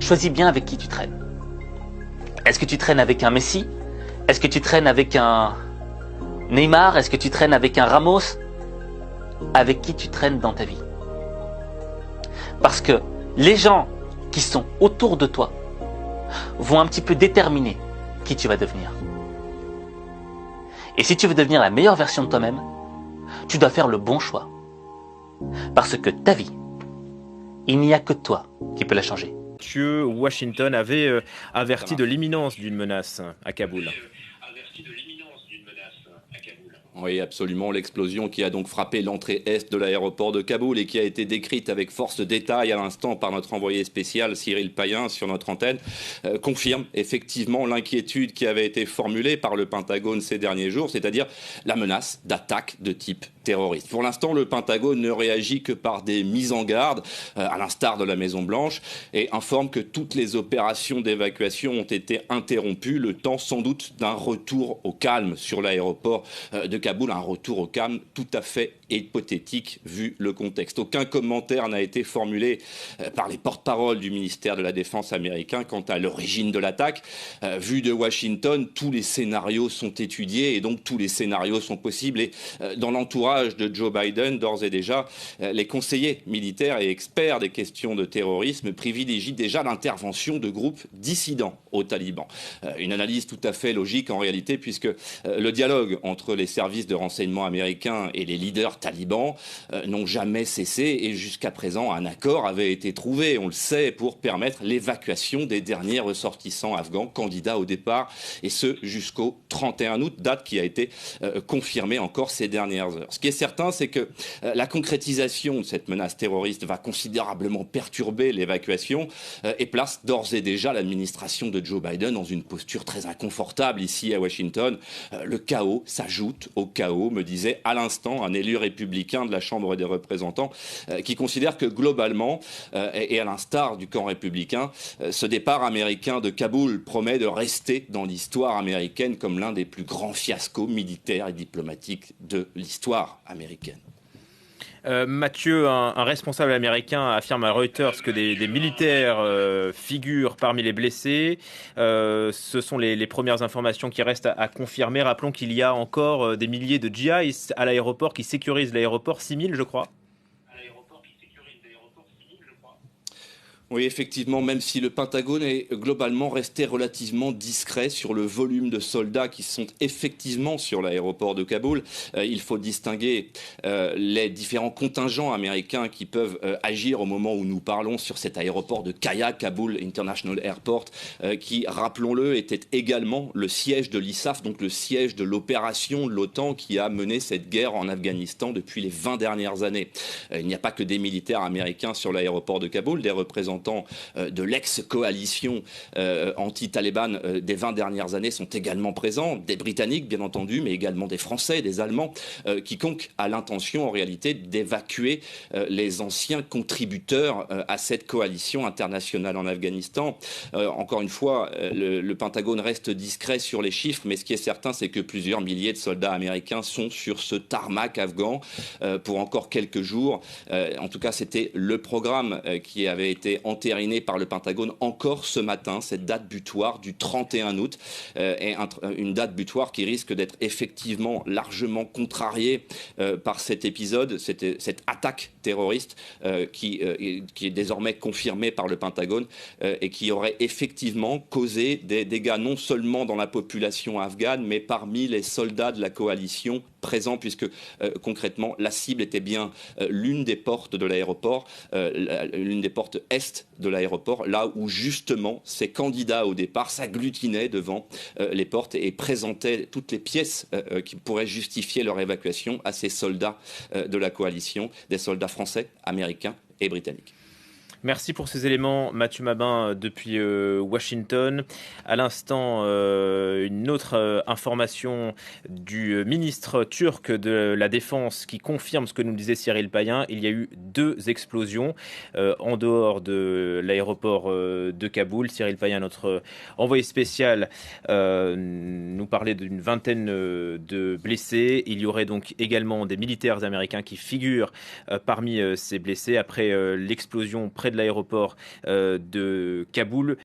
choisis bien avec qui tu traînes. Est-ce que tu traînes avec un Messi? Est-ce que tu traînes avec un Neymar? Est-ce que tu traînes avec un Ramos? Avec qui tu traînes dans ta vie? Parce que les gens qui sont autour de toi vont un petit peu déterminer qui tu vas devenir. Et si tu veux devenir la meilleure version de toi-même, tu dois faire le bon choix. Parce que ta vie, il n'y a que toi qui peux la changer. Washington avait averti de l'imminence d'une menace à Kaboul. Oui, absolument. L'explosion qui a donc frappé l'entrée est de l'aéroport de Kaboul et qui a été décrite avec force de détail à l'instant par notre envoyé spécial Cyril Payen sur notre antenne, confirme effectivement l'inquiétude qui avait été formulée par le Pentagone ces derniers jours, c'est-à-dire la menace d'attaque de type terroriste. Pour l'instant, le Pentagone ne réagit que par des mises en garde, à l'instar de la Maison-Blanche, et informe que toutes les opérations d'évacuation ont été interrompues, le temps sans doute d'un retour au calme sur l'aéroport de Kaboul, un retour au calme tout à fait hypothétique vu le contexte. Aucun commentaire n'a été formulé par les porte-paroles du ministère de la Défense américain quant à l'origine de l'attaque. Vu de Washington, tous les scénarios sont étudiés et donc tous les scénarios sont possibles. Et dans l'entourage de Joe Biden, d'ores et déjà, les conseillers militaires et experts des questions de terrorisme privilégient déjà l'intervention de groupes dissidents aux talibans. Une analyse tout à fait logique en réalité, puisque le dialogue entre les services de renseignement américains et les leaders talibans n'ont jamais cessé et jusqu'à présent un accord avait été trouvé, on le sait, pour permettre l'évacuation des derniers ressortissants afghans candidats au départ, et ce jusqu'au 31 août, date qui a été confirmée encore ces dernières heures. Ce qui est certain, c'est que la concrétisation de cette menace terroriste va considérablement perturber l'évacuation et place d'ores et déjà l'administration de Joe Biden dans une posture très inconfortable ici à Washington. Le chaos s'ajoute au chaos, me disait à l'instant un élu républicain de la Chambre des représentants qui considère que globalement, et à l'instar du camp républicain, ce départ américain de Kaboul promet de rester dans l'histoire américaine comme l'un des plus grands fiascos militaires et diplomatiques de l'histoire américaine. Mathieu, un responsable américain affirme à Reuters que des militaires figurent parmi les blessés. Ce sont les premières informations qui restent à confirmer. Rappelons qu'il y a encore des milliers de djihadistes à l'aéroport qui sécurisent l'aéroport, 6000 je crois. Oui, effectivement, même si le Pentagone est globalement resté relativement discret sur le volume de soldats qui sont effectivement sur l'aéroport de Kaboul, il faut distinguer les différents contingents américains qui peuvent agir au moment où nous parlons sur cet aéroport de Kaya, Kabul International Airport, qui, rappelons-le, était également le siège de l'ISAF, donc le siège de l'opération de l'OTAN qui a mené cette guerre en Afghanistan depuis les 20 dernières années. Il n'y a pas que des militaires américains sur l'aéroport de Kaboul, des représentants de l'ex-coalition anti-Taliban des 20 dernières années sont également présents, des Britanniques bien entendu, mais également des Français, des Allemands, quiconque a l'intention en réalité d'évacuer les anciens contributeurs à cette coalition internationale en Afghanistan. Encore une fois, le Pentagone reste discret sur les chiffres, mais ce qui est certain, c'est que plusieurs milliers de soldats américains sont sur ce tarmac afghan pour encore quelques jours. En tout cas, c'était le programme qui avait été entériné par le Pentagone encore ce matin, cette date butoir du 31 août, est une date butoir qui risque d'être effectivement largement contrariée par cet épisode, cette attaque terroriste qui est désormais confirmée par le Pentagone et qui aurait effectivement causé des dégâts non seulement dans la population afghane, mais parmi les soldats de la coalition présents, puisque concrètement la cible était bien l'une des portes de l'aéroport, l'une des portes est de l'aéroport, là où justement ces candidats au départ s'agglutinaient devant les portes et présentaient toutes les pièces qui pourraient justifier leur évacuation à ces soldats de la coalition, des soldats français, américains et britanniques. Merci pour ces éléments, Mathieu Mabin, depuis Washington. À l'instant, une autre information du ministre turc de la Défense qui confirme ce que nous disait Cyril Payen. Il y a eu 2 explosions en dehors de l'aéroport de Kaboul. Cyril Payen, notre envoyé spécial, nous parlait d'une vingtaine de blessés. Il y aurait donc également des militaires américains qui figurent parmi ces blessés après l'explosion précédente près de l'aéroport de Kaboul.